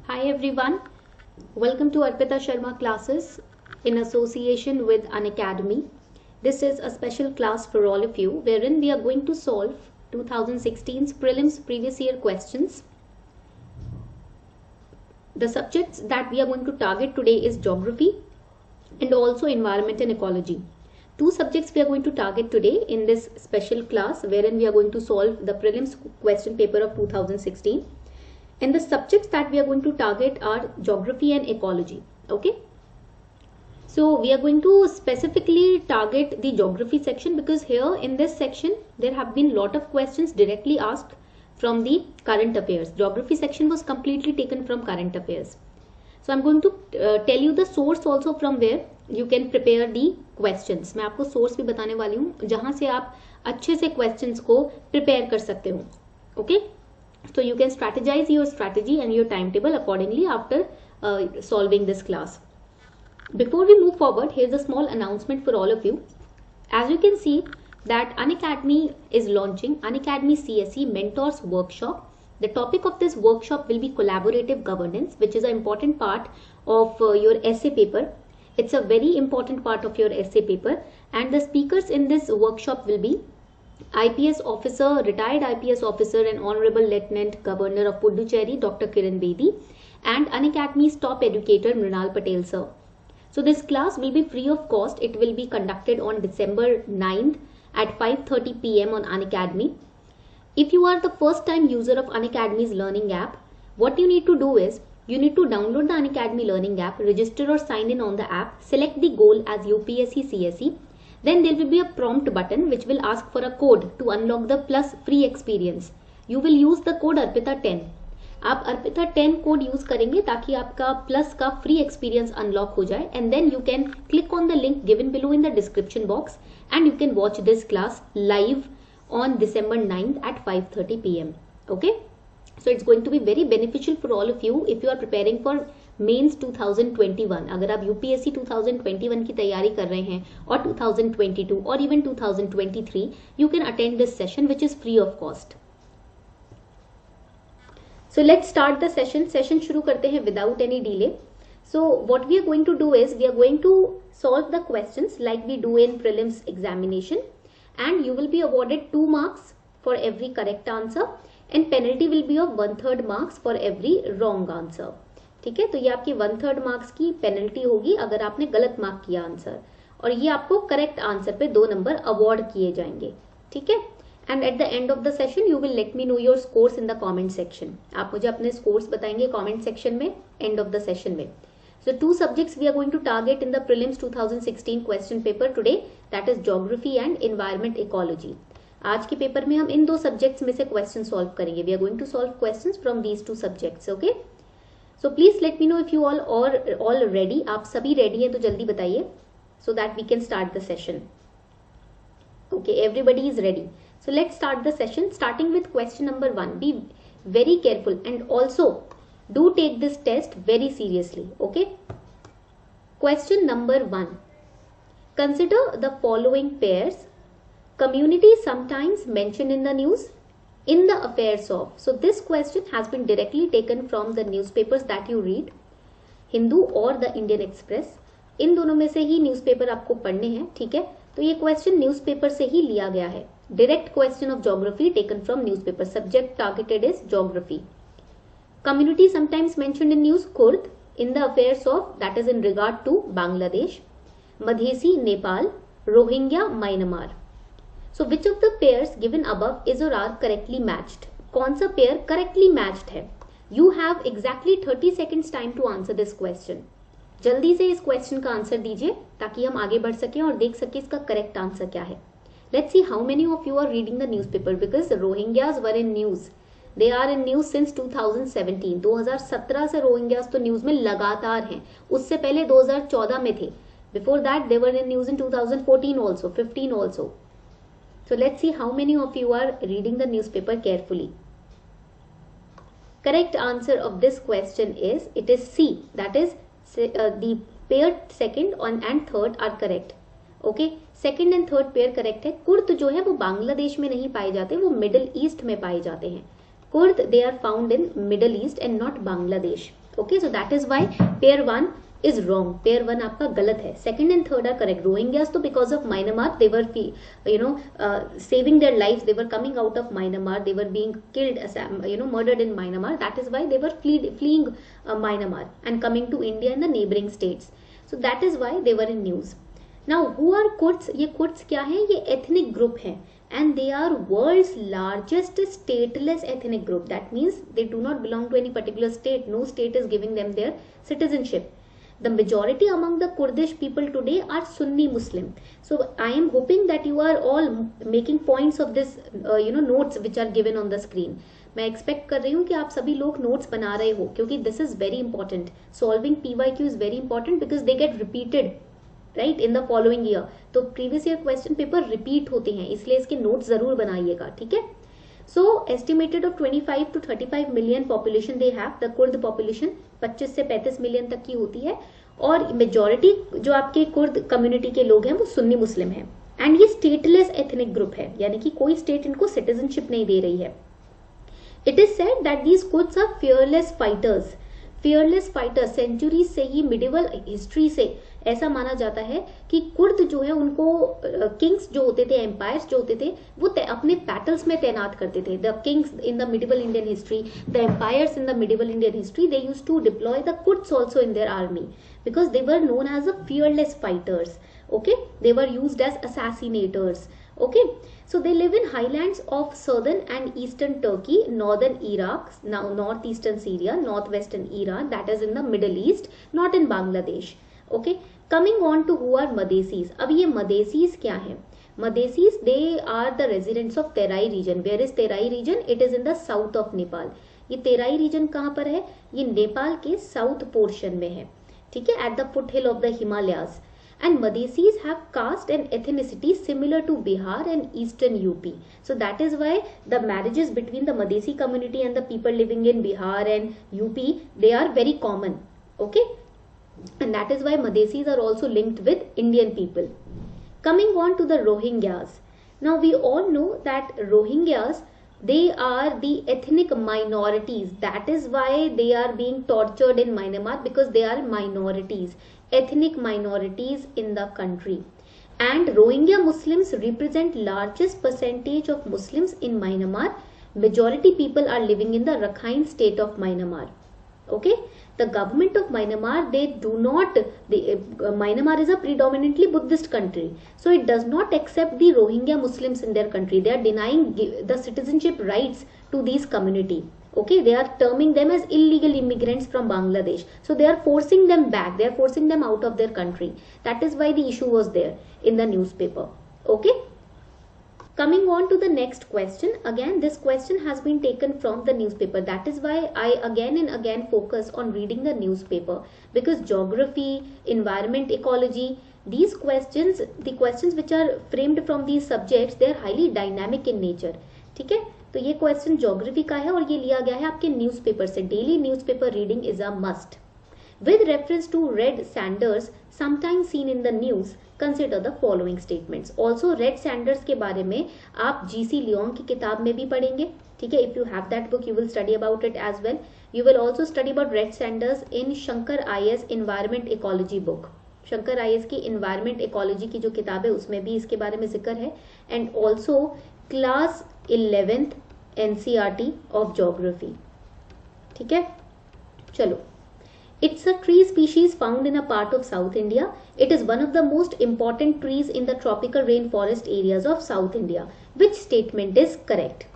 Hi everyone, welcome to Arpita Sharma classes in association with Unacademy. This is a special class for all of you wherein we are going to solve 2016's prelims previous year questions. The subjects that we are going to target today is geography and also environment and ecology. Two subjects we are going to target today in this special class wherein we are going to solve the prelims question paper of 2016. And the subjects that we are going to target are geography and ecology. Okay. So we are going to specifically target the geography section because here in this section there have been lot of questions directly asked from the current affairs. Geography section was completely taken from current affairs. So I'm going to tell you the source also from where you can prepare the questions. मैं आपको source भी बताने वाली हूँ जहाँ से आप अच्छे से questions को prepare कर सकते हो. Okay. So you can strategize your strategy and your timetable accordingly after solving this class. Before we move forward, here's a small announcement for all of you. As you can see that Unacademy is launching Unacademy CSE Mentors Workshop. The topic of this workshop will be collaborative governance, which is an important part of your essay paper. It's a very important part of your essay paper, and the speakers in this workshop will be IPS officer, retired IPS officer and Honorable Lieutenant Governor of Puducherry, Dr. Kiran Bedi, and Unacademy's top educator, Mrinal Patel sir. So this class will be free of cost. It will be conducted on December 9th at 5:30 p.m. on Unacademy. If you are the first time user of Unacademy's learning app, what you need to do is, you need to download the Unacademy learning app, register or sign in on the app, select the goal as UPSC CSE. Then there will be a prompt button which will ask for a code to unlock the plus free experience. You will use the code ARPITA10. आप ARPITA 10 code use करेंगे ताकि आपका plus का free experience unlock हो जाए, and then you can click on the link given below in the description box and you can watch this class live on December 9th at 5:30 p.m. Okay, so it's going to be very beneficial for all of you if you are preparing for mains 2021. अगर आप UPSC 2021 की तैयारी कर रहे हैं और 2022 और even 2023, you can attend this session which is free of cost. So let's start the session. Session शुरू करते हैं without any delay. So what we are going to do is we are going to solve the questions like we do in prelims examination, and you will be awarded 2 marks for every correct answer and penalty will be of 1/3 marks for every wrong answer. ठीक है, तो ये आपकी 1/3 marks की penalty होगी अगर आपने गलत मार्क किया आंसर, और ये आपको करेक्ट आंसर पे 2 नंबर अवॉर्ड किए जाएंगे. ठीक है, and at the end of the session you will let me know your scores in the comment section. आप मुझे अपने स्कोर्स बताएंगे कमेंट सेक्शन में एंड ऑफ द सेशन में. So 2 subjects we are going to target in the prelims 2016 question paper today, that is geography and environment ecology. आज के paper में हम इन 2 सब्जेक्ट्स में से क्वेश्चन सॉल्व करेंगे. We are going to solve questions from these 2 subjects. Okay? So please let me know if you all ready. आप सभी ready हैं तो जल्दी बताइए so that we can start the session. Okay, everybody is ready. So let's start the session starting with question number 1. Be very careful and also do take this test very seriously. Okay? Question number 1. Consider the following pairs. Community sometimes mentioned in the news, in the affairs of. So this question has been directly taken from the newspapers that you read, Hindu or the Indian Express. इन दोनों में से ही newspaper आपको पढ़ने हैं. ठीक है, तो ये क्वेश्चन न्यूज़पेपर से ही लिया गया है. Direct question of geography taken from newspaper. Subject targeted is geography. Community sometimes mentioned in news, Kurd, in the affairs of, that is in regard to Bangladesh, Madhesi, Nepal, Rohingya, Myanmar. So which of the pairs given above is or are correctly matched? कौन सा pair correctly matched है? You have exactly 30 seconds time to answer this question. जल्दी से इस question का answer दीजिए ताकि हम आगे बढ़ सकें और देख सकें इसका करेक्ट आंसर क्या है. Let's see how many of you are reading the newspaper because the Rohingyas were in news. They are in news since 2017. 2017 से रोहिंग्यास तो न्यूज में लगातार हैं. उससे पहले 2014 में थे. Before that they were in news in 2014 also, 15 also. So let's see how many of you are reading the newspaper carefully. Correct answer of this question is, it is C. That is the pair second and third are correct. Okay, second and third pair correct है. Kurd जो है वो बांग्लादेश में नहीं पाए जाते, वो middle east में पाए जाते हैं. Kurd, they are found in Middle East and not Bangladesh. Okay, so that is why pair 1 is wrong. Pair 1 आपका गलत है. Second and third are correct. Rohingyas तो because of Myanmar they were saving their lives. They were coming out of Myanmar. They were being killed, murdered in Myanmar. That is why they were fleeing Myanmar and coming to India and the neighboring states. So that is why they were in news. Now who are Kurds? ये Kurds क्या है? ये ethnic group है. And they are world's largest stateless ethnic group. That means they do not belong to any particular state. No state is giving them their citizenship. The majority among the Kurdish people today are Sunni Muslim. So I am hoping that you are all making points of this notes which are given on the screen. मैं expect कर रही हूँ कि आप सभी लोग notes बना रहे हो, क्योंकि this is very important. Solving PYQ is very important because they get repeated right in the following year. तो previous year question paper repeat होते हैं, इसलिए इसके नोट्स जरूर बनाइएगा. ठीक है. So estimated of 25 to 35 million population they have. The Kurd population 25 से 35 मिलियन तक की होती है, और मेजॉरिटी जो आपके कुर्द कम्युनिटी के लोग हैं वो सुन्नी मुस्लिम हैं. एंड ये स्टेटलेस एथनिक ग्रुप है, यानी कि कोई स्टेट इनको सिटीजनशिप नहीं दे रही है. It is said that these Kurds are fearless fighters. Fearless fighters centuries से ही, मिडिवल हिस्ट्री से ऐसा माना जाता है कि कुर्द जो है उनको किंग्स जो होते थे, एम्पायर्स जो होते थे, वो अपने बैटल्स में तैनात करते थे. The kings in the medieval Indian history, the empires in the medieval Indian history, they used to deploy the Kurds also in their army because they were known as a fearless fighters. Okay, they were used as assassinators. Okay, so they live in highlands of southern and eastern Turkey, northern Iraq, now northeastern Syria, northwestern Iran, that is in the Middle East, not in Bangladesh. Okay, coming on to who are Madhesis. अब ये Madhesis क्या है? Madhesis, they are the residents of Terai region. Where is Terai region? It is in the south of Nepal. ये Terai region कहाँ पर है? ये नेपाल के साउथ पोर्शन में है. ठीक है, at the foothill of the Himalayas. And Madhesis have caste and ethnicity similar to Bihar and eastern UP. So that is why the marriages between the Madhesi community and the people living in Bihar and UP, they are very common. Okay, and that is why Madhesis are also linked with Indian people. Coming on to the Rohingyas. Now we all know that Rohingyas, they are the ethnic minorities. That is why they are being tortured in Myanmar, because they are minorities, ethnic minorities in the country. And Rohingya Muslims represent largest percentage of Muslims in Myanmar. Majority people are living in the Rakhine state of Myanmar. Okay, the government of Myanmar, they do not, Myanmar is a predominantly Buddhist country, so it does not accept the Rohingya Muslims in their country. They are denying the citizenship rights to these community. Okay, they are terming them as illegal immigrants from Bangladesh, so they are forcing them back, they are forcing them out of their country. That is why the issue was there in the newspaper. Okay, coming on to the next question. Again, this question has been taken from the newspaper. That is why I again and again focus on reading the newspaper, because geography, environment, ecology, these questions, the questions which are framed from these subjects, they are highly dynamic in nature. ठीक है, तो ये question geography का है और ये लिया गया है आपके न्यूज़पेपर से. Daily newspaper reading is a must. With reference to red sanders sometimes seen in the news, consider the following statements. Also red sanders के बारे में आप GC लियोंग की किताब में भी पढ़ेंगे. ठीक है, if you have that book you will study about it as well. You will also study about red sanders in Shankar IS environment ecology book. Shankar IS की इन्वायरमेंट इकोलॉजी की जो किताब है उसमें भी इसके बारे में जिक्र है. And also class 11th NCERT of geography. ठीक है, चलो. It's a tree species found in a part of South India. It is one of the most important trees in the tropical rainforest areas of South India. Which statement is correct?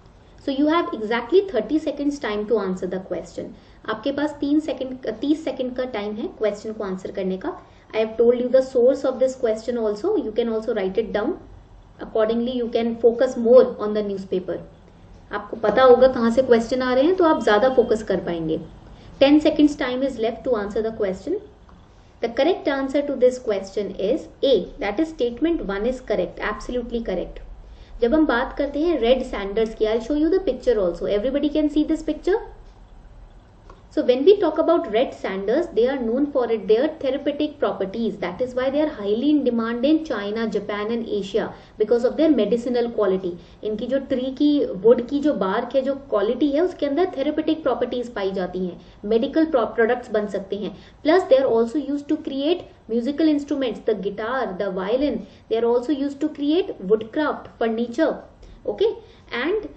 So you have exactly 30 seconds time to answer the question. आपके पास 30 second का time है question को answer करने का. I have told you the source of this question also. You can also write it down. Accordingly you can focus more on the newspaper. आपको पता होगा कहाँ से क्वेश्चन आ रहे हैं तो आप ज्यादा फोकस कर पाएंगे. 10 seconds time is left to answer the question. The correct answer to this question is A. That is statement 1 is correct, absolutely correct. जब हम बात करते हैं रेड सैंडर्स की, I'll show you the picture also. Everybody can see this picture. So when we talk about red sanders, they are known for their therapeutic properties. That is why they are highly in demand in China, Japan and Asia because of their medicinal quality. इनकी जो tree की would की जो bark है, जो quality है, उसके अंदर थेरेपेटिक प्रॉपर्टीज पाई जाती हैं, मेडिकल प्रोडक्ट्स बन सकते हैं. Plus they are also use to create musical instruments, the guitar, the violin. They are also use to create woodcraft, furniture. Okay, and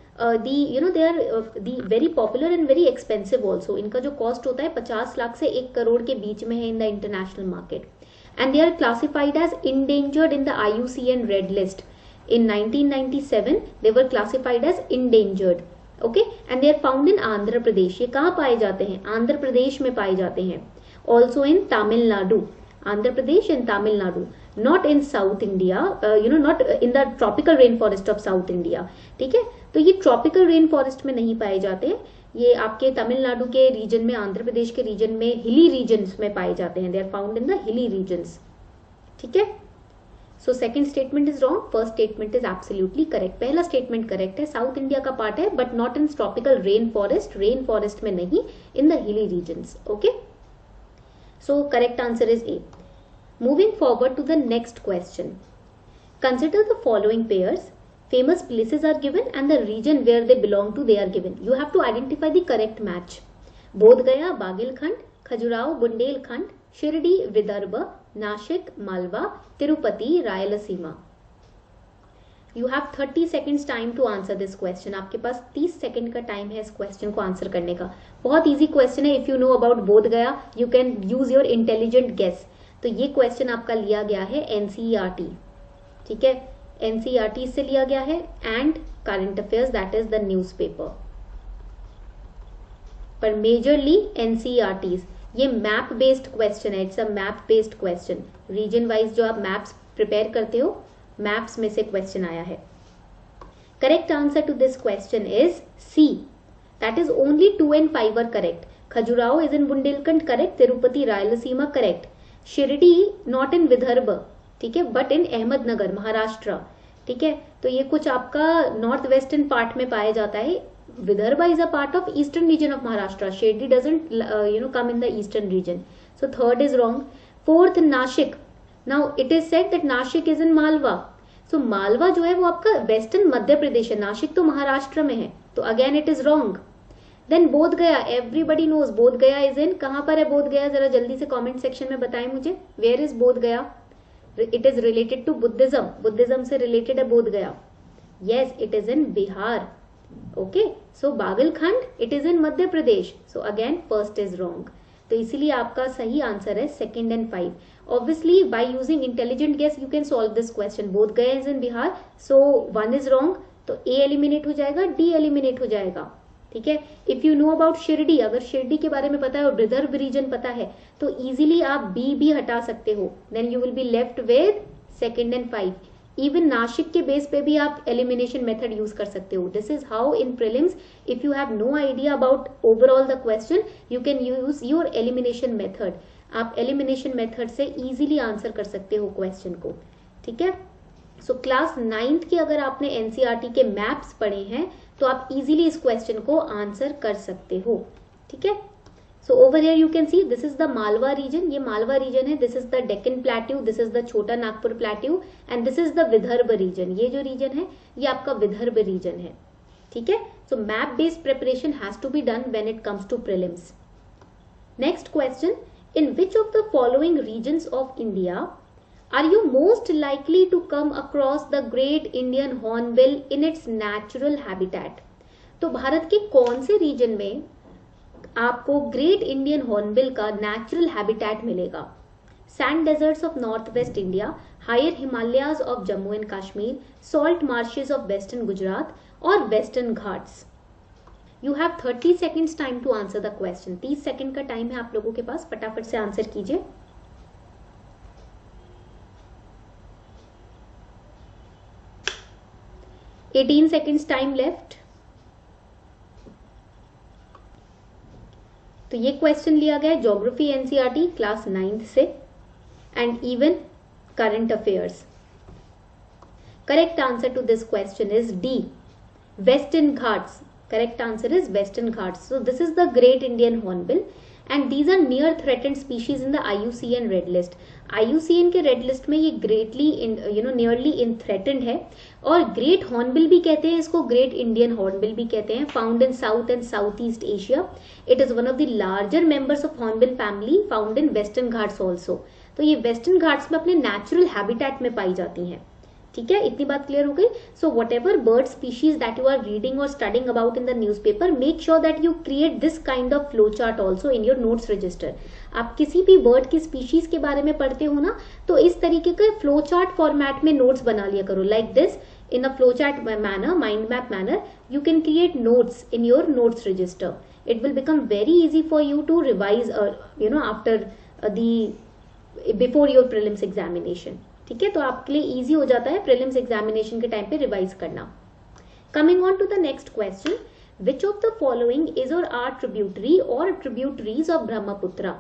they are the very popular and very expensive also. इनका जो cost होता है 50 लाख से 1 करोड़ के बीच में है in the international market. And they are classified as endangered in the IUCN red list. In 1997 they were classified as endangered. Okay, and they are found in Andhra Pradesh. ये कहाँ पाए जाते हैं? आंध्र प्रदेश में पाए जाते हैं. Also in Tamil Nadu. Andhra Pradesh and Tamil Nadu. Not in South India, not in the tropical rainforest of South India. ठीक है, तो ये ट्रॉपिकल रेन फॉरेस्ट में नहीं पाए जाते हैं. ये आपके तमिलनाडु के रीजन में, आंध्र प्रदेश के रीजन में, हिली रीजन्स में पाए जाते हैं. They are found in the hilly regions. ठीक है, so second statement is wrong, first statement is absolutely correct. पहला स्टेटमेंट करेक्ट है, साउथ इंडिया का पार्ट है but not in tropical rain forest में नहीं, in the hilly regions. Okay, so correct answer is A. Moving forward to the next question. Consider the following pairs. Famous places are given and the region where they belong to they are given. You have to identify the correct match. Bodh Gaya, Bagilkhand, Khajuraho, Bundelkhand, Shirdi, Vidarbha, Nashik, Malwa, Tirupati, Rayalaseema. You have 30 seconds time to answer this question. आपके पास 30 second का time है इस question को answer करने का. बहुत easy question है. If you know about Bodh Gaya you can use your intelligent guess. तो ये क्वेश्चन आपका लिया गया है एनसीईआरटी. ठीक है, एनसीईआरटी से लिया गया है and current affairs, that is the newspaper. पर मेजरली एनसीईआरटी. ये मैप बेस्ड क्वेश्चन है. It's a map based question. Region wise जो आप मैप्स प्रिपेयर करते हो, मैप्स में से क्वेश्चन आया है. Correct answer to this question is C. That is only 2 and 5 are correct. Khajuraho is in Bundelkhand correct. Tirupati Rayalaseema correct. Shirdi not in Vidarbha, ठीक है, बट इन अहमदनगर, महाराष्ट्र. ठीक है, तो ये कुछ आपका नॉर्थ वेस्टर्न पार्ट में पाया जाता है. Vidarbha is a part of eastern region of Maharashtra. Shirdi doesn't come in the eastern region. So third is wrong. Fourth Nashik. Now it is said that Nashik is in Malwa. So Malwa जो है वो आपका वेस्टर्न मध्य प्रदेश है. नासिक तो महाराष्ट्र में है, तो again it is wrong. Then Bodh Gaya, everybody knows बोध गया इज इन. कहां पर है बोध गया? जरा जल्दी से कमेंट सेक्शन में बताएं मुझे. Where is Bodh Gaya? It is related to Buddhism. Buddhism से रिलेटेड है Bodh Gaya. Yes, it is in Bihar. Okay, so Baghelkhand it is in Madhya Pradesh. So again first is wrong. तो इसीलिए आपका सही आंसर है second and 5. Obviously by using intelligent guess you can solve this question. Bodh Gaya is in Bihar, so 1 is wrong. तो A eliminate हो जाएगा, D eliminate हो जाएगा. ठीक है, if you know about Shirdi, अगर शिरडी के बारे में पता है और विदर्भ रीजन पता है तो इजीली आप बी भी हटा सकते हो. Then you will be left with second and 5. Even Nashik के बेस पे भी आप एलिमिनेशन मेथड यूज कर सकते हो. This is how in prelims if you have no idea about overall the question you can use your elimination method. आप elimination method से easily answer कर सकते हो क्वेश्चन को. ठीक है, सो क्लास 9th के अगर आपने एनसीईआरटी के मैप्स पढ़े हैं तो आप इजीली इस क्वेश्चन को आंसर कर सकते हो. ठीक है, so over here you can see this is the Malwa region. ये मालवा रीजन है. This is the Deccan plateau, this is the Chota Nagpur plateau and this is the Vidarbha region. ये जो रीजन है ये आपका विदर्भ रीजन है. ठीक है, so map based preparation has to be done when it comes to prelims. Next question. In which of the following regions of India are you most likely to come across the great Indian hornbill in its natural habitat? तो भारत के कौन से region में आपको great Indian hornbill का natural habitat मिलेगा? Sand deserts of north west India, higher Himalayas of Jammu and Kashmir, salt marshes of western Gujarat और western Ghats. You have 30 seconds time to answer the question. 30 second का टाइम है आप लोगों के पास. फटाफट से आंसर कीजिए. 18 seconds टाइम लेफ्ट. तो ये क्वेश्चन लिया गया है ज्योग्राफी एनसीईआरटी क्लास 9th से and even current affairs. Correct answer to this question is D, Western Ghats. Correct answer is Western Ghats. So this is the Great Indian Hornbill and these are near threatened species in the IUCN Red List. IUCN के red list में ये greatly nearly इन threatened है और great hornbill भी कहते हैं इसको, great Indian hornbill भी कहते हैं. Found in south and south east Asia. It is one of the larger members of hornbill family found in western Ghats also. तो ये वेस्टर्न घाट्स में अपने नेचुरल हैबिटेट में पाई जाती हैं. ठीक है, इतनी बात क्लियर हो गई. So whatever bird species that you are reading और studying about in the newspaper, make sure that you create this kind of flow chart also in your notes register. आप किसी भी बर्ड की species के बारे में पढ़ते हो ना, तो इस तरीके के फ्लो चार्ट फॉर्मेट में नोट्स बना लिया करो. Like this, in a flowchart manner, mind map manner, you can create notes in your notes register. It will become very easy for you to revise, after before your prelims examination. ठीक है, तो आपके लिए easy हो जाता है prelims examination के time पे रिवाइज करना. Coming on to the next question, which of the following is or are tributary or tributaries of Brahmaputra?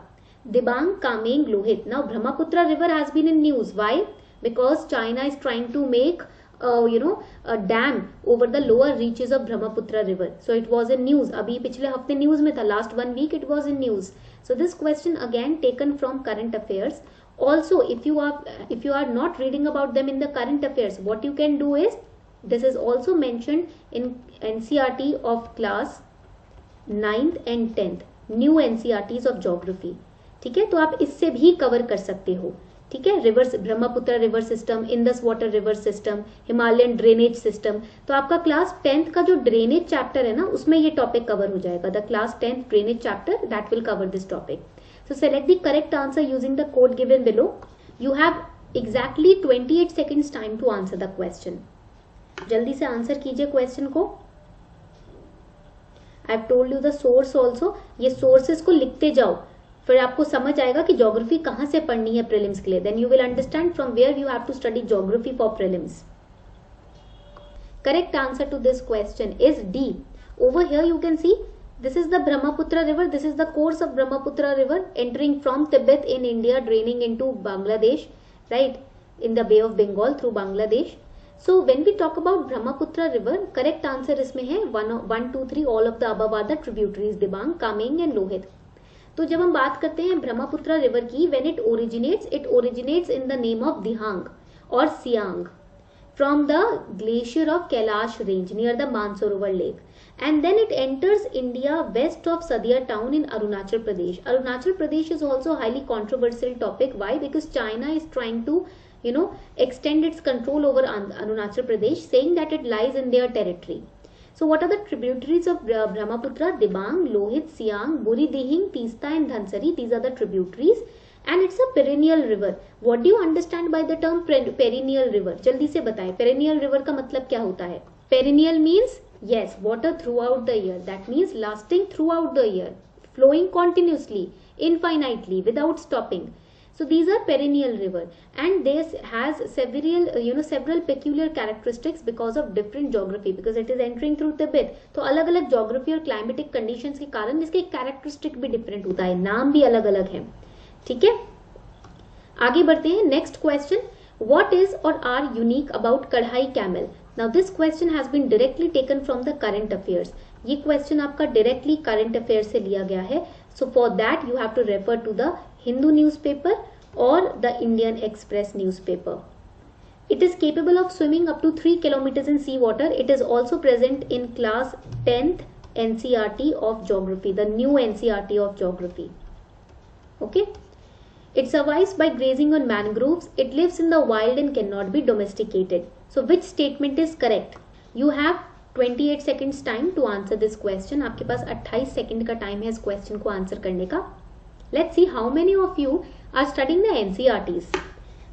Dibang, Kameng, Lohit. Now Brahmaputra river has been in news. Why? Because China is trying to make a dam over the lower reaches of Brahmaputra river. So it was in news. अभी पिछले हफ्ते news में था. Last 1 week it was in news. So this question again taken from current affairs. Also, if you are not reading about them in the current affairs, what you can do is, this is also mentioned in NCERT of class 9th and 10th, new NCERTs of geography. ठीक है, तो आप इससे भी cover कर सकते हो. ठीक है, reverse Brahmaputra river system, Indus water river system, Himalayan drainage system. तो आपका क्लास 10th का जो ड्रेनेज चैप्टर है ना, उसमें ये टॉपिक कवर हो जाएगा. The class 10th drainage chapter that will cover this topic. So select the correct answer using the code given below. You have exactly 28 seconds time to answer the question. जल्दी से answer कीजिए question को. I have told you the source also. ये sources को लिखते जाओ, फिर आपको समझ आएगा कि ज्योग्राफी कहां से पढ़नी है प्रीलिम्स के लिए. Then you will understand from where you have to study geography for prelims. Correct answer to this question is D. Over here you can see this is the Brahmaputra river. This is the course of Brahmaputra river entering from Tibet in India, draining into Bangladesh, right, in the Bay of Bengal through Bangladesh. So when we talk about Brahmaputra river, correct answer इसमें है 1, 2, 3 all of the above are the tributaries, Dibang, Kameng and Lohit. तो जब हम बात करते हैं Brahmaputra river की, when it originates in the name of Dihang or Siang from the glacier of Kailash range near the Mansarovar lake, and then it enters India west of Sadia town in Arunachal Pradesh. Arunachal Pradesh is also a highly controversial topic. Why? Because China is trying to extend its control over Arunachal Pradesh, saying that it lies in their territory. So what are the tributaries of Brahmaputra? Dibang, Lohit, Siang, Buri Dihing, Teesta and Dhansari. These are the tributaries and it's a perennial river. What do you understand by the term perennial river? जल्दी से बताएं, perennial river का मतलब क्या होता है? Perennial means yes, water throughout the year. That means lasting throughout the year, flowing continuously, infinitely, without stopping. So these are perennial river and this has several peculiar characteristics because of different geography, because it is entering through Tibet. तो अलग अलग geography और climatic conditions के कारण इसके characteristic भी different होता है, नाम भी अलग अलग है. ठीक है, आगे बढ़ते हैं. Next question, what is or are unique about Kadhai camel? Now this question has been directly taken from the current affairs. ये question आपका directly current affairs से लिया गया है. So for that you have to refer to the Hindu newspaper or the Indian Express newspaper. It is capable of swimming up to 3 kilometers in sea water. It is also present in class 10th NCERT of geography, the new NCERT of geography. Okay. It survives by grazing on mangroves. It lives in the wild and cannot be domesticated. So which statement is correct? You have 28 seconds time to answer this question. आपके पास 28 second का time है इस question को answer करने का. Let's see how many of you are studying the NCERTs.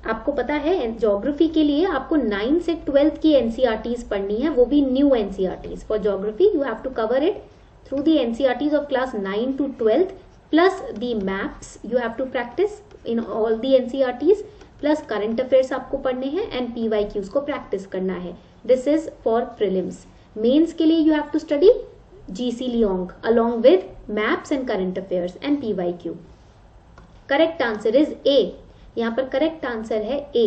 आपको पता है ज्योग्राफी के लिए आपको 9 से 12th की NCERTs पढ़नी है, वो भी new NCERTs. For geography you have to cover it through the NCERTs of class 9 to 12th plus the maps you have to practice in all the NCERTs plus current affairs आपको पढ़ने हैं and PYQs को practice करना है. This is for prelims. Mains के लिए you have to study GC Leong along with maps and current affairs and PYQ. Correct answer is ए. यहाँ पर करेक्ट आंसर है ए.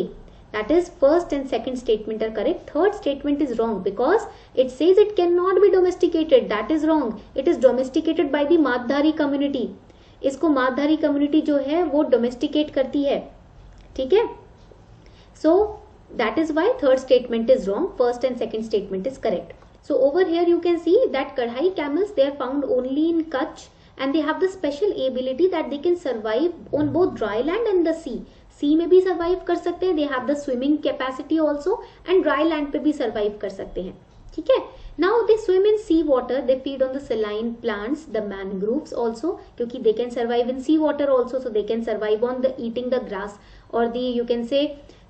That is, first and second statement are correct. Third statement is wrong because it says it cannot be domesticated. That is wrong. It is domesticated by the मातधारी community. इसको मातधारी community जो है वो domesticate करती है. ठीक है? So that is why third statement is wrong. First and second statement is correct. So over here you can see that Kadhai camels, they are found only in Kutch, and they have the special ability that they can survive on both dry land and the sea. सी में भी survive कर सकते हैं. They have the swimming capacity also and dry land पे भी survive कर सकते हैं. ठीक है. Now they swim in sea water. They feed on the saline plants, the mangroves also, क्योंकि they can survive in sea water also. So they can survive on the eating the grass और the you can say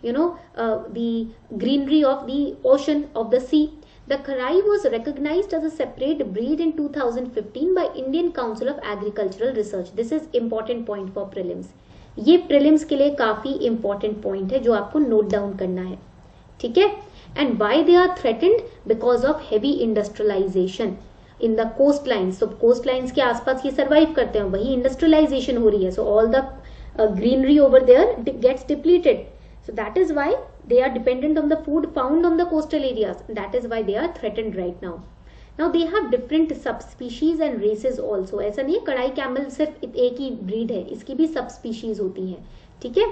the greenery of the ocean of the sea. The Karai was recognized as a separate breed in 2015 by Indian Council of Agricultural Research. This is important point for prelims. ये prelims के लिए काफी important point है जो आपको note down करना है. ठीक है. And why they are threatened? Because of heavy industrialisation in the coast lines. तो कोस्ट लाइन्स के आसपास ये सर्वाइव करते हैं, वही इंडस्ट्रियलाइजेशन हो रही है. So all the greenery over there gets depleted. So that is why they are dependent on the food found on the coastal areas. That is why they are threatened right now. Now they have different subspecies and races also. ऐसा नहीं है कड़ाई camel सिर्फ एक ही breed है, इसकी भी सबस्पीशीज होती हैं. ठीक है.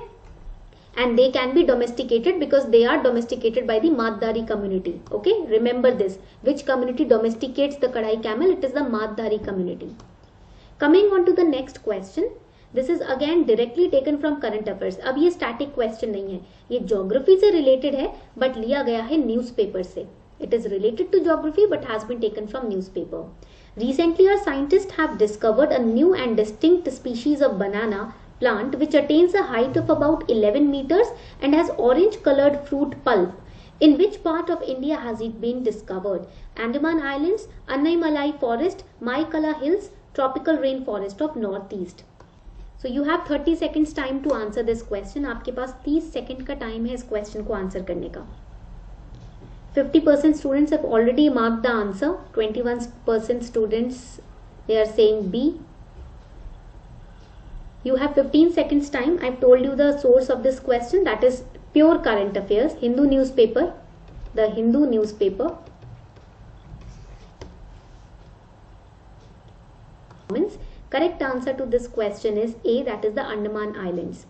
And they can be domesticated because they are domesticated by the Matdari community. Okay, remember this. Which community domesticates the kadai camel? It is the Matdari community. Coming on to the next question. This is again directly taken from current affairs. अब ये static question नहीं है, ये geography से related है, but लिया गया है newspaper से. It is related to geography but has been taken from newspaper. Recently, our scientists have discovered a new and distinct species of banana plant which attains a height of about 11 meters and has orange-colored fruit pulp. In which part of India has it been discovered? Andaman Islands, Annaimalai Forest, Maikala Hills, Tropical Rainforest of Northeast. So you have 30 seconds time to answer this question. आपके पास 30 second का time है इस question को answer करने का. 50% students have already marked the answer. 21% students, they are saying B. You have 15 seconds time. I've told you the source of this question. That is pure current affairs. Hindu newspaper. The Hindu newspaper. Correct answer to this question is A, that is the Andaman Islands.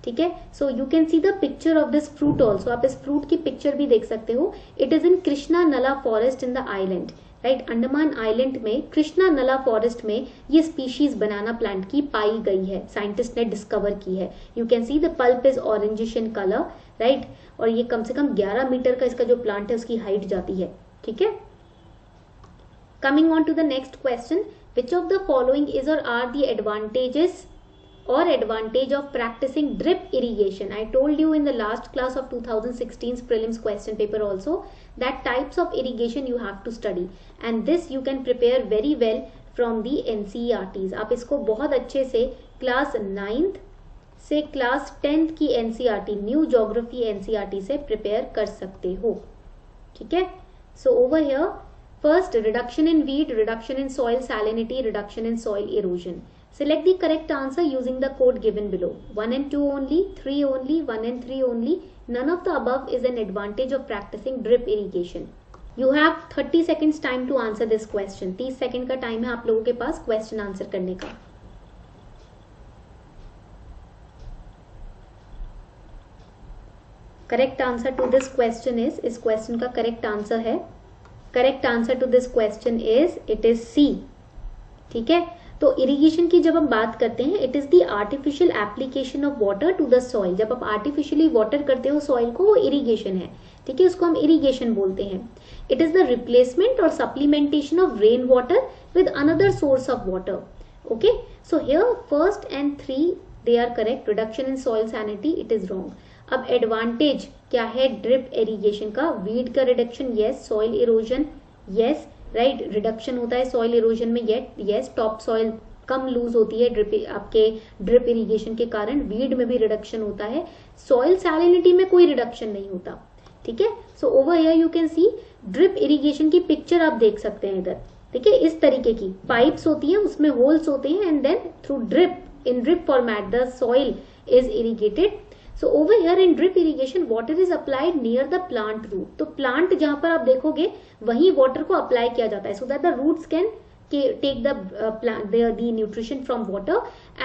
ठीक है. So you can see the picture of this fruit also. आप इस fruit की picture भी देख सकते हो. It is in Krishna Nala forest in the island. Right, Andaman island में कृष्णा नला फॉरेस्ट में ये स्पीशीज बनाना प्लांट की पाई गई है, साइंटिस्ट ने डिस्कवर की है. You can see the pulp is orangish in colour. Right, और ये कम से कम 11 मीटर का इसका जो प्लांट है उसकी हाइट जाती है. ठीक है. Coming on to the next question. Which of the following is or are the advantages or advantage of practicing drip irrigation? I told you in the last class of 2016's prelims question paper also that types of irrigation you have to study, and this you can prepare very well from the NCERTs. आप इसको बहुत अच्छे से class 9th से class 10th की NCERT new geography NCERT से prepare कर सकते हो. ठीक है. So over here, first, reduction in weed, reduction in soil salinity, reduction in soil erosion. Select the correct answer using the code given below. 1 and 2 only, 3 only, 1 and 3 only. None of the above is an advantage of practicing drip irrigation. You have 30 seconds time to answer this question. 30 second का time है आप लोगों के पास question answer करने का. Correct answer to this question is, इस question का करेक्ट आंसर है, correct answer to this question is, it is C. ठीक है. तो इरिगेशन की जब हम बात करते हैं, it is the artificial application of water to the soil. जब आप आर्टिफिशियली वाटर करते हो सॉइल को, वो इरिगेशन है. ठीक है, उसको हम इरिगेशन बोलते हैं. इट इज द रिप्लेसमेंट और supplementation of rain water with another source of water. Okay. So here first and 3 they are correct. Reduction in soil sanity, it is wrong. अब एडवांटेज क्या है ड्रिप इरिगेशन का? Weed का reduction, yes. Soil erosion, yes. Right, reduction होता है soil erosion में, yes. Top soil कम loose होती है आपके ड्रिप इरिगेशन के कारण. वीड में भी रिडक्शन होता है. सॉइल सैलिनिटी में कोई रिडक्शन नहीं होता. ठीक है. So over here you can C drip irrigation की पिक्चर आप देख सकते हैं इधर. ठीक है, इस तरीके की पाइप्स होती है, उसमें होल्स होते हैं, and then through drip, in drip format the soil is irrigated. So over here in drip irrigation water is applied near the plant root. तो प्लांट जहां पर आप देखोगे वहीं वाटर को अप्लाई किया जाता है, so that the roots can take the nutrition from water,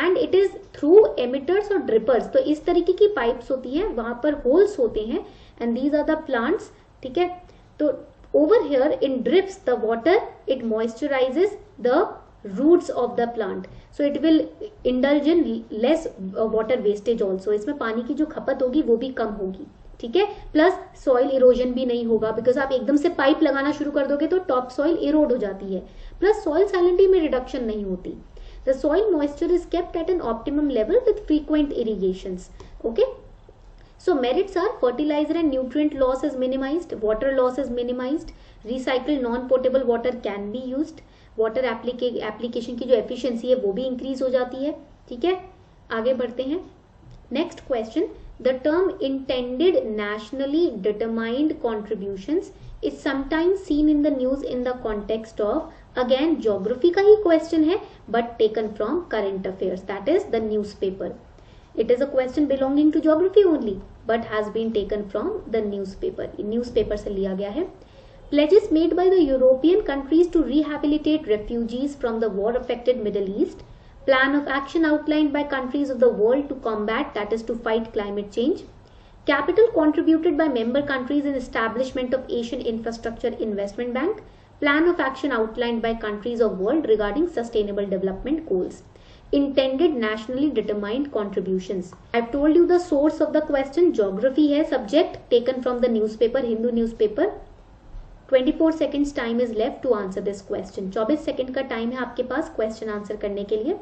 and it is through emitters or drippers. तो इस तरीके की पाइप्स होती हैं, वहां पर होल्स होते हैं, and these are the plants. ठीक है, तो over here in drips the water it moisturizes the roots of the plant, so it will indulge in less water wastage also. इसमें पानी की जो खपत होगी वो भी कम होगी. ठीक है, प्लस सॉइल इरोजन भी नहीं होगा, बिकॉज आप एकदम से पाइप लगाना शुरू कर दोगे तो टॉप सॉइल इरोड हो जाती है, प्लस सॉइल सैलिनिटी में रिडक्शन नहीं होती. The soil moisture is kept at an optimum level with frequent irrigations. Okay, so merits are fertilizer and nutrient loss is minimized, water loss is minimized, recycled non-potable water can be used, water application की जो efficiency है वो भी increase हो जाती है. ठीक है, आगे बढ़ते हैं. Next question, the term intended nationally determined contributions is sometimes seen in the news in the context of again geography का ही question है but taken from current affairs, that is the newspaper. It is a question belonging to geography only but has been taken from the newspaper. Newspaper से लिया गया है. Pledges made by the European countries to rehabilitate refugees from the war affected Middle East. Plan of action outlined by countries of the world to combat, that is to fight climate change. Capital contributed by member countries in establishment of Asian Infrastructure Investment Bank. Plan of action outlined by countries of world regarding sustainable development goals. Intended nationally determined contributions. I've told you the source of the question. Geography है subject, taken from the newspaper, Hindu newspaper. 24 seconds time is left to answer this question. 24 second का time है आपके पास question answer करने के लिए.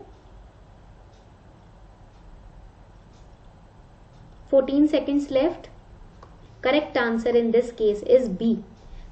14 seconds left. Correct answer in this case is B.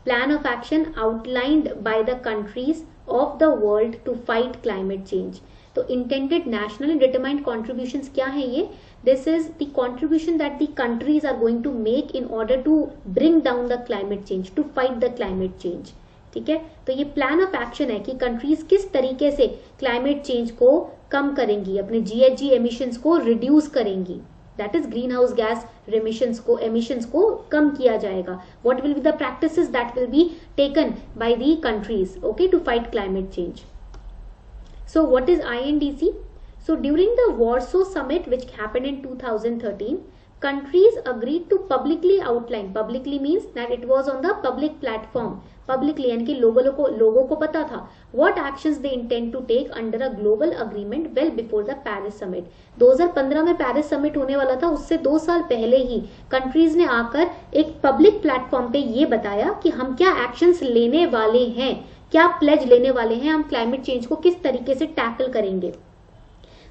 Plan of action outlined by the countries of the world to fight climate change. तो intended nationally determined contributions क्या है ये? This is the contribution that the countries are going to make in order to bring down the climate change, to fight the climate change. ठीक है, तो ये plan of action है कि countries किस तरीके से क्लाइमेट चेंज को कम करेंगी, अपने GHG एमिशंस को रिड्यूस करेंगी, that is green house gas emissions को कम किया जाएगा. What will be the practices that will be taken by the countries, okay, to fight climate change. So what is INDC? So during the Warsaw Summit which happened in 2013, countries agreed to publicly outline. Publicly means that it was on the public platform. Publicly यानी कि लोगों को पता था what actions they intend to take under a global agreement well before the Paris Summit. 2015 में Paris summit होने वाला था, उससे 2 साल पहले ही कंट्रीज ने आकर एक पब्लिक प्लेटफॉर्म पे ये बताया कि हम क्या एक्शंस लेने वाले हैं, क्या प्लेज लेने वाले हैं, हम क्लाइमेट चेंज को किस तरीके से टैकल करेंगे.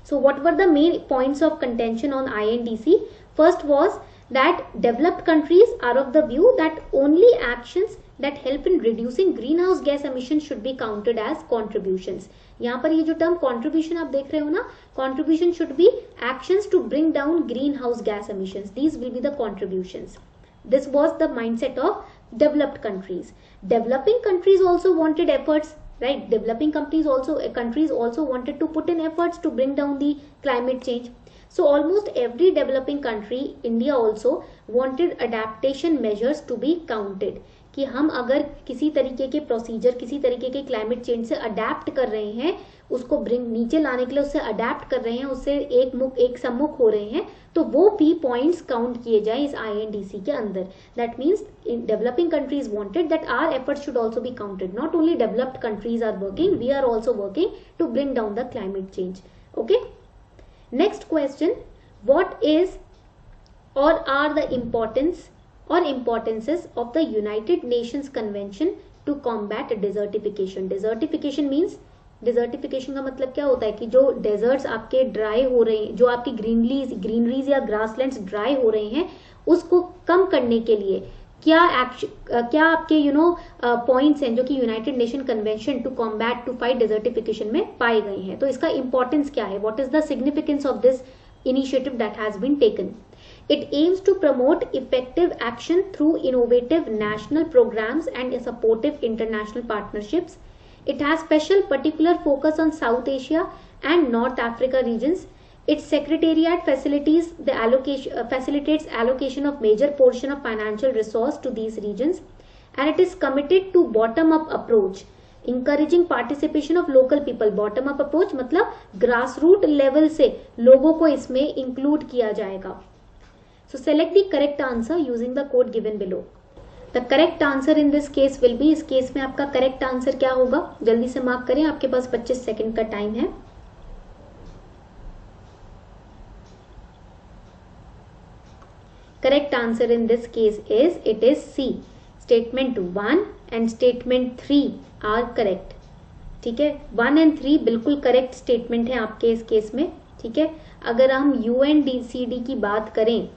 So what were the main points of contention on INDC? First was that developed countries are of the view that only actions that help in reducing greenhouse gas emissions should be counted as contributions. यहाँ पर ये जो term contribution आप देख रहे हो ना, contribution should be actions to bring down greenhouse gas emissions. These will be the contributions. This was the mindset of developed countries. Developing countries also wanted efforts, right? Developing countries also wanted to put in efforts to bring down the climate change. So almost every developing country, India also, wanted adaptation measures to be counted. कि हम अगर किसी तरीके के procedure, किसी तरीके के climate change से अडेप्ट कर रहे हैं, उसको नीचे लाने के लिए उससे अडेप्ट कर रहे हैं, उससे एक सम्मुख हो रहे हैं, तो वो भी पॉइंट्स काउंट किए जाए इस INDC के अंदर. That means in developing countries wanted that our efforts should also be counted. Not only developed countries are working, we are also working to bring down the climate change. Okay, next question, what is और are the importances of the United Nations Convention to combat desertification. Desertification means, desertification का मतलब क्या होता है कि जो desserts आपके dry हो रहे हैं, जो आपकी ग्रीनरीज या ग्रासलैंड्स ड्राई हो रहे हैं, उसको कम करने के लिए क्या आपके पॉइंट्स हैं जो कि United Nation Convention to combat to fight desertification में पाए गए हैं. तो इसका इंपॉर्टेंस क्या है, what is the significance of this initiative that has been taken? It aims to promote effective action through innovative national programs and supportive international partnerships. It has special particular focus on South Asia and North Africa regions. Its secretariat facilitates allocation of major portion of financial resource to these regions, and it is committed to bottom up approach, encouraging participation of local people. Bottom up approach मतलब grassroots level से लोगों को इसमें include किया जाएगा. So select the correct answer using the code given below. The correct answer in this case will be, इस case में आपका correct answer क्या होगा, जल्दी से मार्क करें, आपके पास 25 सेकंड का टाइम है. Correct answer in this case is, it is C. Statement 1 and statement 3 are correct. ठीक है, 1 and 3 बिल्कुल करेक्ट स्टेटमेंट है आपके इस केस में. ठीक है, अगर हम UNCD की बात करें,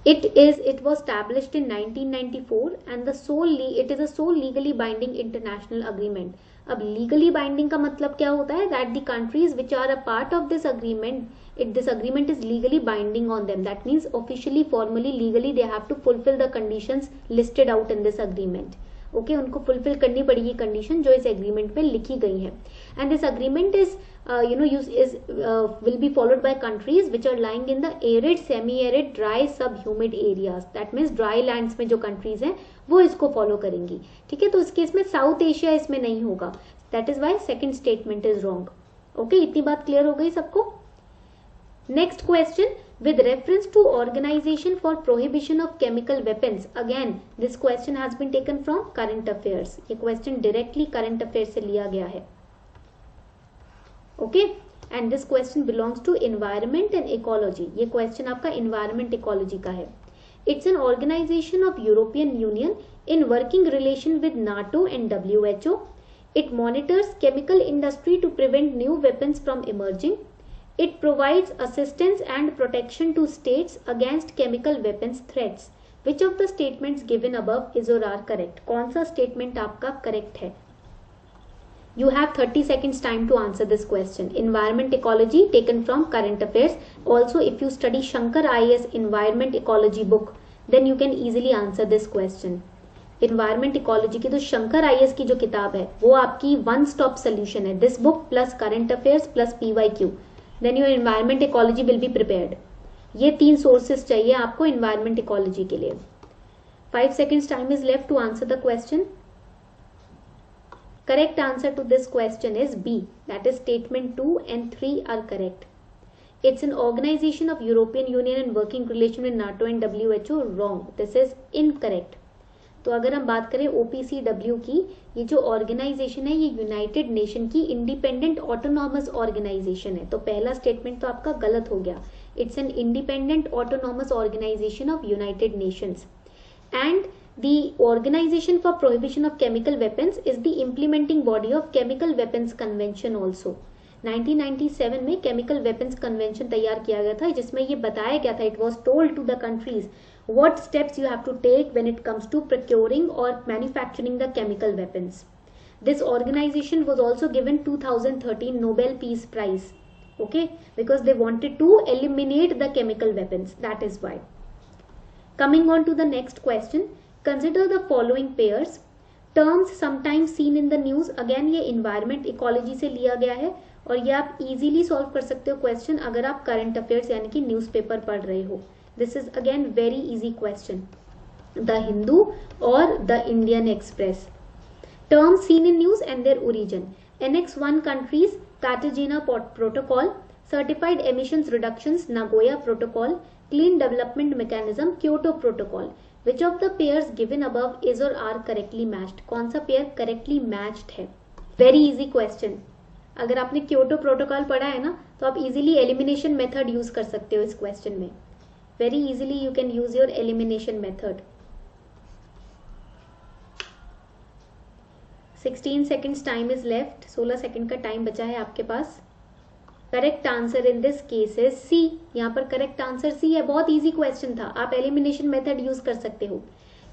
it was established in 1994 and it is a sole legally binding international agreement. अब legally binding का मतलब क्या होता है, that the countries which are a part of this agreement, this agreement is legally binding on them. That means officially, formally, legally they have to fulfill the conditions listed out in this agreement. Okay, उनको fulfill करनी पड़ेगी condition जो इस agreement में लिखी गई है. And this agreement is will be followed by countries which are lying in the arid, semi-arid, dry, sub-humid areas. That means dry lands में जो countries हैं वो इसको follow करेंगी. ठीक है, तो इस केस में साउथ एशिया इसमें नहीं होगा. That is why second statement is wrong. Okay, इतनी बात क्लियर हो गई सबको. Next question, with reference to Organization for Prohibition of Chemical Weapons. Again, this question has been taken from current affairs. ये question directly current affairs से लिया गया है. Okay, and this question belongs to environment and ecology. ये question आपका environment ecology का है. It's an organization of European Union in working relation with NATO and WHO. It monitors chemical industry to prevent new weapons from emerging. It provides assistance and protection to states against chemical weapons threats. Which of the statements given above is or are correct? कौन सा statement आपका correct है? You have 30 seconds time to answer this question. Environment ecology taken from current affairs. Also, if you study Shankar IAS environment ecology book, then you can easily answer this question. Environment ecology की तो Shankar IAS की जो किताब है वो आपकी one stop solution है. This book plus current affairs plus PYQ. Then your environment ecology will be prepared. ये 3 sources चाहिए आपको environment ecology के लिए. 5 seconds time is left to answer the question. Correct answer to this question is B. That is statement 2 and 3 are correct. It's an organization of European Union in working relation with NATO and WHO. Wrong. This is incorrect. तो अगर हम बात करें OPCW की, ये जो organisation है ये यूनाइटेड नेशन की इंडिपेंडेंट ऑटोनॉमस ऑर्गेनाइजेशन है. तो पहला स्टेटमेंट तो आपका गलत हो गया. It's an independent autonomous organisation of United Nations. And the Organization for Prohibition of Chemical Weapons is the implementing body of Chemical Weapons Convention also. 1997 में Chemical Weapons Convention तैयार किया गया था जिसमें ये बताया गया था, it was told to the countries what steps you have to take when it comes to procuring or manufacturing the chemical weapons. This organization was also given 2013 Nobel Peace Prize, okay, because they wanted to eliminate the chemical weapons. That is why. Coming on to the next question. Consider the following pairs. Terms sometimes seen in the news. Again ये environment ecology से लिया गया है और ये आप easily solve कर सकते हो question अगर आप current affairs यानी कि newspaper पढ़ रहे हो. This is again very easy question. The Hindu or the Indian Express. Terms seen in news and their origin. Annex 1 countries, Cartagena Protocol, Certified Emissions Reductions, Nagoya Protocol, Clean Development Mechanism, Kyoto Protocol. Which of the pairs given above is or are correctly matched? कौन सा pair correctly matched है? Very easy question. अगर आपने Kyoto protocol पढ़ा है ना तो आप easily elimination method use कर सकते हो इस question में. Very easily you can use your elimination method. 16 seconds time is left. 16 second का टाइम बचा है आपके पास. Correct answer in this case is C. यहाँ पर करेक्ट आंसर सी है. बहुत इजी क्वेश्चन था, आप एलिमिनेशन मेथड यूज कर सकते हो.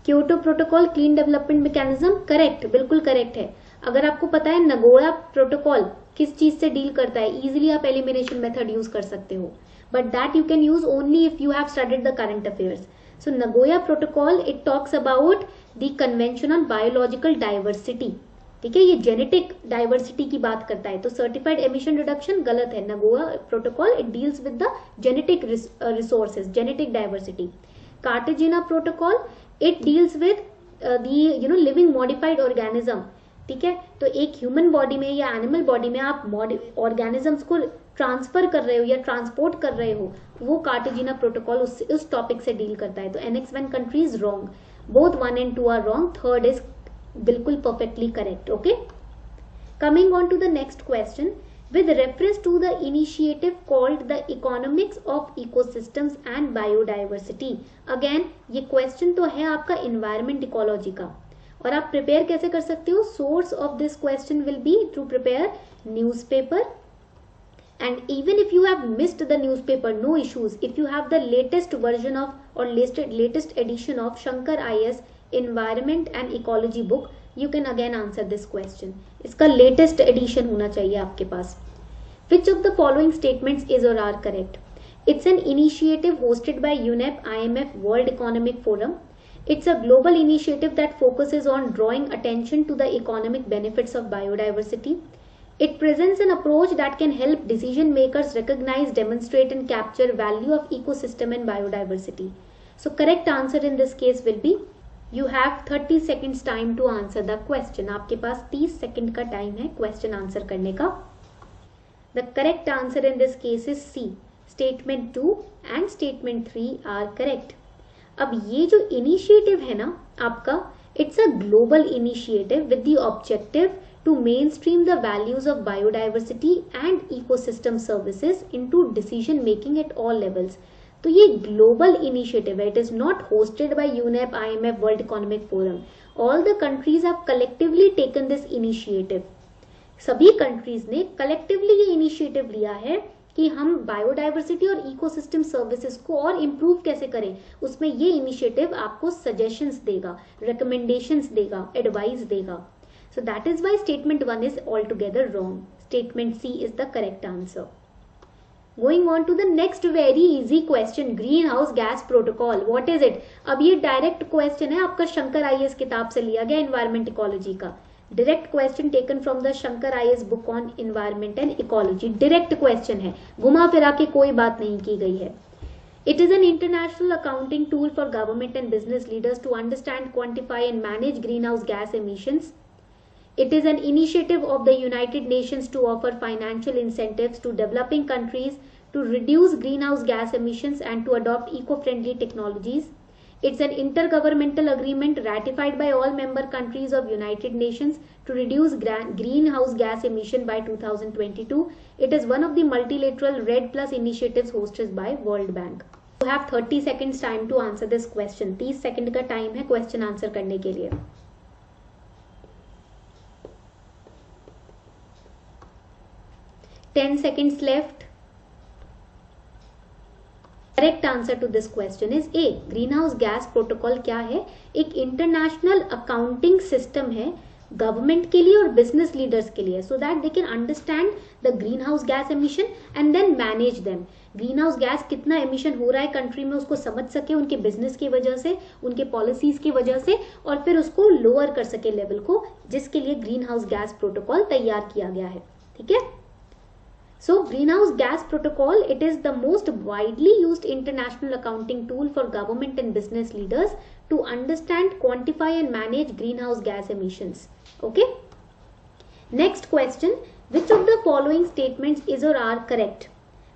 Kyoto protocol, clean development mechanism, correct, बिल्कुल करेक्ट है. अगर आपको पता है नगोया प्रोटोकॉल किस चीज से डील करता है, इजीली आप एलिमिनेशन मेथड यूज कर सकते हो. But that you can use only if you have studied the current affairs. So Nagoya protocol, it talks about the convention on biological diversity. ठीक है, ये जेनेटिक डाइवर्सिटी की बात करता है, तो सर्टिफाइड एमिशन रिडक्शन गलत है। Nagoya protocol it deals with the genetic resources, genetic diversity. Cartagena protocol it deals with the living modified organism. ठीक है, तो एक ह्यूमन बॉडी में या एनिमल बॉडी में आप ऑर्गेनिजम्स को ट्रांसफर कर रहे हो या ट्रांसपोर्ट कर रहे हो, वो कार्टेजिना प्रोटोकॉल उस टॉपिक से डील करता है। तो annex 1 country is wrong, both 1 and 2 are wrong, third is बिल्कुल perfectly correct. Okay, coming on to the next question, with reference to the initiative called the economics of ecosystems and biodiversity। Again ये question तो है आपका environment ecology का, और आप prepare कैसे कर सकते हो? Source of this question will be to prepare newspaper, and even if you have missed the newspaper, no issues. If you have the latest version of or latest edition of Shankar IS Environment and Ecology book, you can again answer this question. इसका latest edition होना चाहिए आपके पास। Which of the following statements is or are correct? It's an initiative hosted by UNEP, IMF, World Economic Forum. It's a global initiative that focuses on drawing attention to the economic benefits of biodiversity. It presents an approach that can help decision makers recognize, demonstrate and capture value of ecosystem and biodiversity. So correct answer in this case will be, you have 30 seconds time to answer the question. आपके पास 30 second का time है question answer करने का। The correct answer in this case is C. Statement 2 and Statement 3 are correct. अब ये जो initiative है ना आपका, it's a global initiative with the objective to mainstream the values of biodiversity and ecosystem services into decision making at all levels. तो ये global initiative है, it is not hosted by UNEP, IMF, World Economic Forum. All the countries have collectively taken this initiative. सभी countries ने collectively ये initiative लिया है कि हम बायोडाइवर्सिटी और इकोसिस्टम सर्विसेज को और इम्प्रूव कैसे करें। उसमें ये इनिशिएटिव आपको सजेशंस देगा, रिकमेंडेशंस देगा, एडवाइस देगा। So that is why statement 1 is altogether wrong. Statement C is the correct answer. Going on to the next very easy question, greenhouse gas protocol. What is it? अब ये direct question है आपका Shankar IAS किताब से लिया गया, environment ecology का। Direct question taken from the Shankar IAS book on environment and ecology. Direct question है, घुमा फिरा के कोई बात नहीं की गई है। It is an international accounting tool for government and business leaders to understand, quantify and manage greenhouse gas emissions. It is an initiative of the United Nations to offer financial incentives to developing countries to reduce greenhouse gas emissions and to adopt eco-friendly technologies. It's an intergovernmental agreement ratified by all member countries of United Nations to reduce greenhouse gas emission by 2022. It is one of the multilateral REDD+ initiatives hosted by World Bank. You have 30 seconds time to answer this question. 30 second का time है question answer करने के लिए। 10 seconds left. Correct answer to this question is A. Greenhouse gas protocol क्या है? एक international accounting system है government के लिए और बिजनेस लीडर्स के लिए, so that they can understand the green house gas emission and then manage them. Green house gas कितना एमिशन हो रहा है कंट्री में उसको समझ सके उनके बिजनेस की वजह से, उनके पॉलिसीज की वजह से, और फिर उसको लोअर कर सके लेवल को, जिसके लिए ग्रीन हाउस गैस प्रोटोकॉल तैयार किया गया है। ठीक है, so greenhouse gas protocol, it is the most widely used international accounting tool for government and business leaders to understand, quantify and manage greenhouse gas emissions. Okay, next question, which of the following statements is or are correct?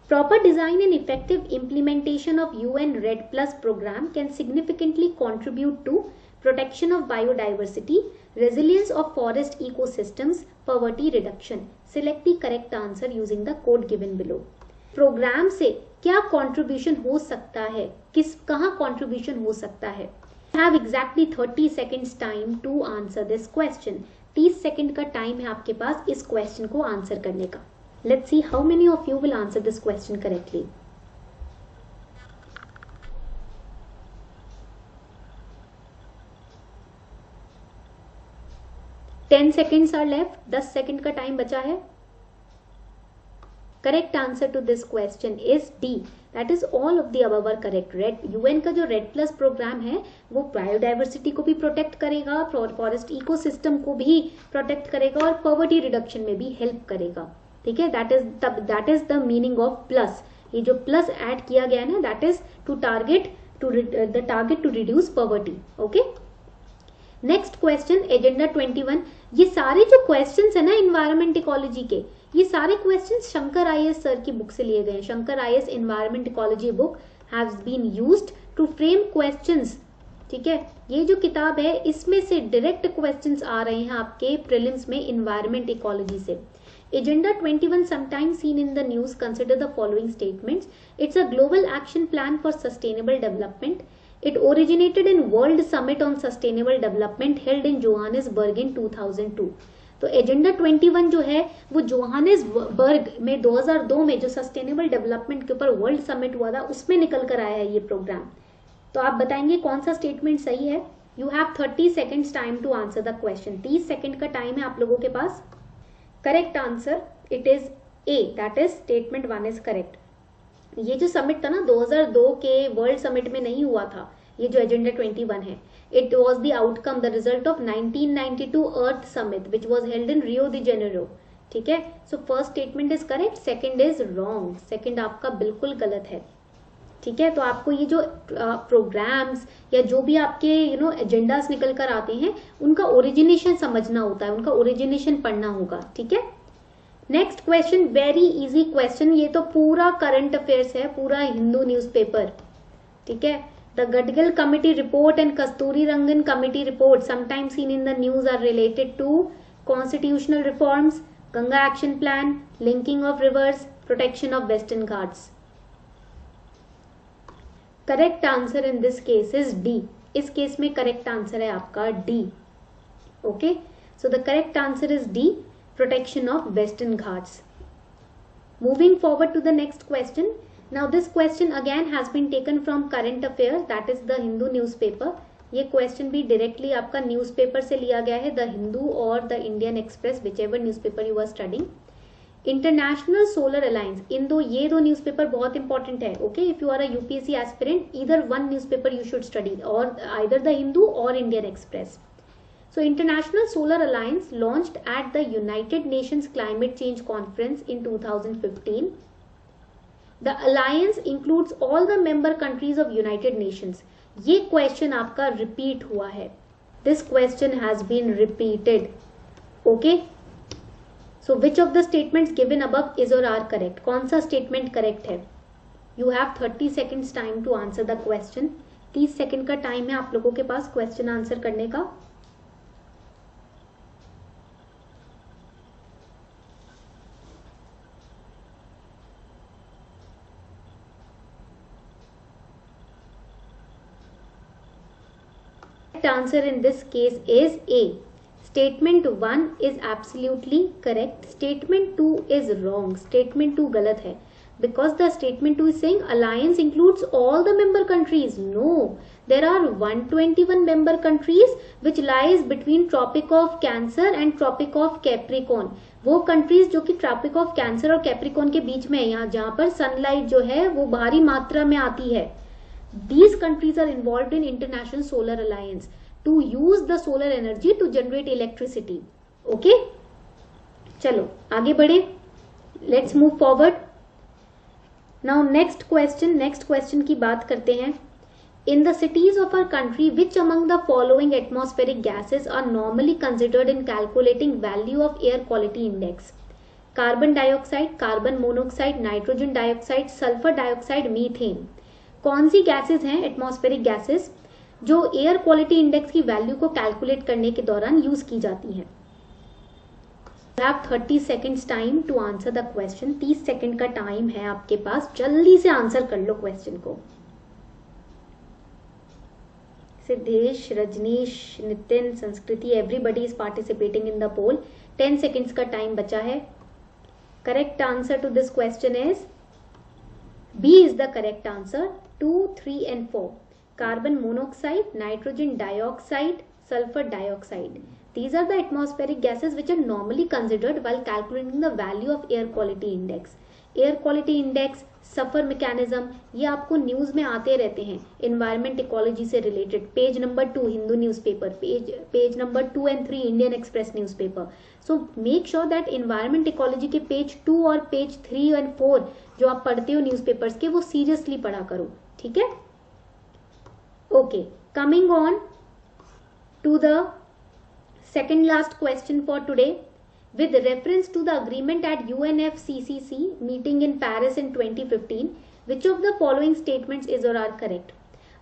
Proper design and effective implementation of UN REDD+ program can significantly contribute to protection of biodiversity, resilience of forest ecosystems, poverty reduction. Select the correct answer using the code given below. Programme से क्या contribution हो सकता है, कहाँ contribution हो सकता है? Have exactly 30 seconds time to answer this question. 30 second का टाइम है आपके पास इस क्वेश्चन को आंसर करने का। Let's see how many of you will answer this question correctly. Ten seconds are left. 10 second का टाइम बचा है। Correct answer to this question is D, that is all of the above are correct. Red UN का जो red plus programme है वो biodiversity को भी protect करेगा, फॉरेस्ट इकोसिस्टम को भी प्रोटेक्ट करेगा और पॉवर्टी रिडक्शन में भी हेल्प करेगा। ठीक है, that is the meaning of plus. ये जो प्लस ऐड किया गया है ना, that is to target to reduce poverty. Okay, next question agenda 21। ये सारे जो क्वेश्चंस है ना एनवायरमेंट इकोलॉजी के, ये सारे क्वेश्चंस शंकर आईएएस सर की बुक से लिए गए हैं। Shankar IAS environment ecology book has been used to frame questions. ठीक है, ये जो किताब है इसमें से डायरेक्ट क्वेश्चंस आ रहे हैं आपके प्रीलिम्स में एनवायरमेंट इकोलॉजी से। Agenda 21, sometimes seen in the news, consider the following statements. It's a global action plan for sustainable development. It originated in World Summit on Sustainable Development held in Johannesburg in 2002. तो agenda 21 जो है वो Johannesburg में 2002 में जो sustainable development के ऊपर world summit हुआ था उसमें निकल कर आया है ये प्रोग्राम। तो आप बताएंगे कौन सा स्टेटमेंट सही है। You have 30 seconds time to answer the question. 30 second का टाइम है आप लोगों के पास। Correct answer it is A, that is statement 1 is correct. ये जो समिट था ना 2002 के वर्ल्ड समिट में नहीं हुआ था, ये जो एजेंडा 21 है, it was the outcome, the result of 1992 earth summit which was held in Rio de Janeiro. ठीक है, so first statement is correct, second is wrong, second आपका बिल्कुल गलत है। ठीक है, तो आपको ये जो प्रोग्राम्स या जो भी आपके एजेंडास निकल कर आते हैं उनका ओरिजिनेशन समझना होता है, उनका ओरिजिनेशन पढ़ना होगा। ठीक है, next question, very easy question, ये तो पूरा करंट अफेयर्स है, पूरा हिंदू न्यूज़पेपर। ठीक है, the Gadgil committee report and Kasturirangan committee report sometimes seen in the news are related to constitutional reforms, Ganga action plan, linking of rivers, protection of Western Ghats. Correct answer in this case is D. इस case में correct answer है आपका D. Okay, so the correct answer is D, protection of Western Ghats. Moving forward to the next question. Now this question again has been taken from current affairs, that is the Hindu newspaper. ये question भी directly आपका newspaper से लिया गया है, the Hindu और the Indian Express, which ever newspaper you are studying. International solar alliance, इन दो ये दो न्यूज़पेपर बहुत इंपॉर्टेंट है। Okay, if you are a UPSC aspirant, either one newspaper you should study, और आइदर द हिंदू और Indian Express. So International Solar Alliance launched at the United Nations Climate Change Conference in 2015. The alliance includes all the member countries of United Nations. ये question आपका repeat हुआ है, this question has been repeated. Okay, so which of the statements given above is और are correct? कौन सा statement correct है? You have 30 seconds time to answer the question. 30 second का time है आप लोगों के पास क्वेश्चन आंसर करने का। Answer in this case is A. Statement 1 is absolutely correct. Statement 2 is wrong. Statement 2 गलत है, because the statement 2 is saying alliance includes all the member countries. No, there are 121 member countries which lies between Tropic of Cancer and Tropic of Capricorn. वो countries जो कि Tropic of Cancer और Capricorn के बीच में है, यहाँ जहाँ पर sunlight जो है वो भारी मात्रा में आती है। These countries are involved in International Solar Alliance to use the solar energy to generate electricity. Okay? चलो आगे बढ़े, let's move forward. Now next question की बात करते हैं। In the cities of our country, which among the following atmospheric gases are normally considered in calculating value of air quality index? Carbon dioxide, carbon monoxide, nitrogen dioxide, sulfur dioxide, methane. कौन सी gases हैं atmospheric gases जो air quality index की value को calculate करने के दौरान use की जाती हैं? You have 30 seconds time to answer the question. 30 second का टाइम है आपके पास, जल्दी से आंसर कर लो क्वेश्चन को। Siddhesh, Rajnish, Nitin, Sanskriti, everybody is participating in the poll. 10 seconds का टाइम बचा है। Correct answer to this question is B is the correct answer. 2, 3 and 4. Carbon monoxide, nitrogen dioxide, sulfur dioxide. These are the atmospheric gases which are normally considered while calculating the value of air quality index. Air quality index, suffer mechanism, ये आपको news में आते रहते हैं environment ecology से related. Page number 2 Hindu newspaper, page number 2 and 3 Indian express newspaper. So make sure that environment ecology के page 2 और page 3 and 4 जो आप पढ़ते हो न्यूज़पेपर्स के, वो सीरियसली पढ़ा करो, ठीक है। Okay, coming on to the second last question for today. With reference to the agreement at UNFCCC meeting in Paris in 2015, which of the following statements is or are correct?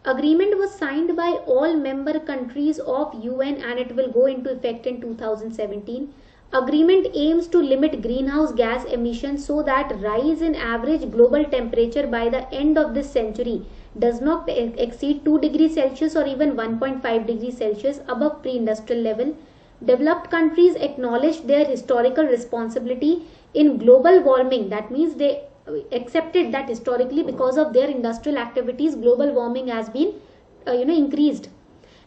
Agreement was signed by all member countries of UN and it will go into effect in 2017. Agreement aims to limit greenhouse gas emissions so that rise in average global temperature by the end of this century does not exceed 2 degrees Celsius or even 1.5 degrees Celsius above pre-industrial level. Developed countries acknowledge their historical responsibility in global warming. That means they accepted that historically because of their industrial activities global warming has been increased,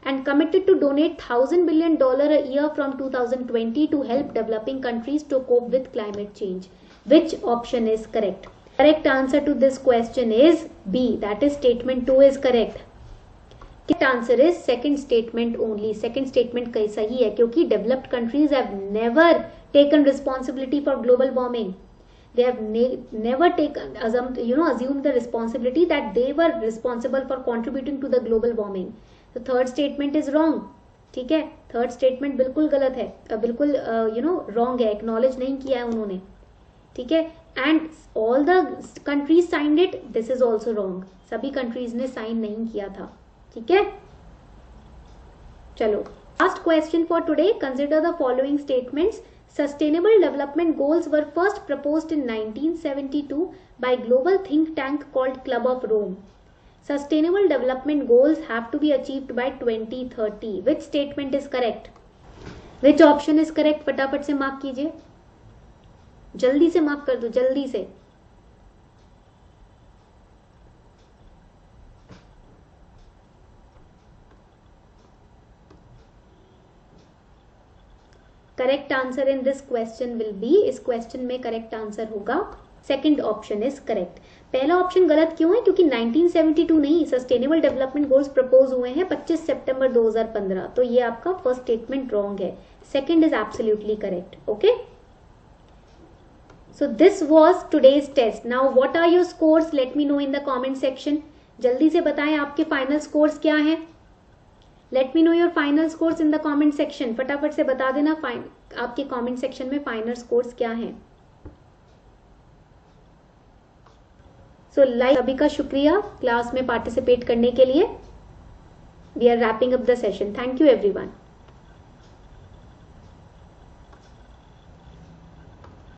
and committed to donate $1,000 billion a year from 2020 to help developing countries to cope with climate change. Which option is correct? Correct answer to this question is B, that is statement 2 is correct. Correct answer is second statement only. Second statement कहीं सही है क्योंकि developed countries have never taken responsibility for global warming. They have never assumed the responsibility that they were responsible for contributing to the global warming. So third statement is wrong. ठीक है, third statement बिल्कुल गलत है, बिल्कुल wrong है, acknowledge नहीं किया है उन्होंने, ठीक है। And all the countries signed it, this is also wrong, सभी कंट्रीज ने साइन नहीं किया था, ठीक है। चलो, last question for today, consider the following statements. Sustainable development goals were first proposed in 1972 by global think tank called Club of Rome. Sustainable development goals have to be achieved by 2030. Which statement is correct? Which option is correct? फटाफट से mark कीजिए, जल्दी से mark कर दो, जल्दी से। Correct answer in this question will B, इस क्वेश्चन में करेक्ट आंसर होगा सेकंड ऑप्शन इज करेक्ट। पहला ऑप्शन गलत क्यों है? क्योंकि 1972 नहीं, सस्टेनेबल डेवलपमेंट गोल्स प्रपोज हुए हैं 25 सितंबर 2015, तो ये आपका फर्स्ट स्टेटमेंट रॉन्ग है। Second is absolutely correct. Okay, so this was today's test. Now what are your scores? Let me know in the comment section. जल्दी से बताएं आपके फाइनल स्कोर्स क्या हैं। Let me know your final scores in the comment section. फटाफट से बता देना आपके कमेंट सेक्शन में फाइनल स्कोर्स क्या हैं। सो लाइक सभी का शुक्रिया क्लास में पार्टिसिपेट करने के लिए। We are wrapping up the session. Thank you everyone.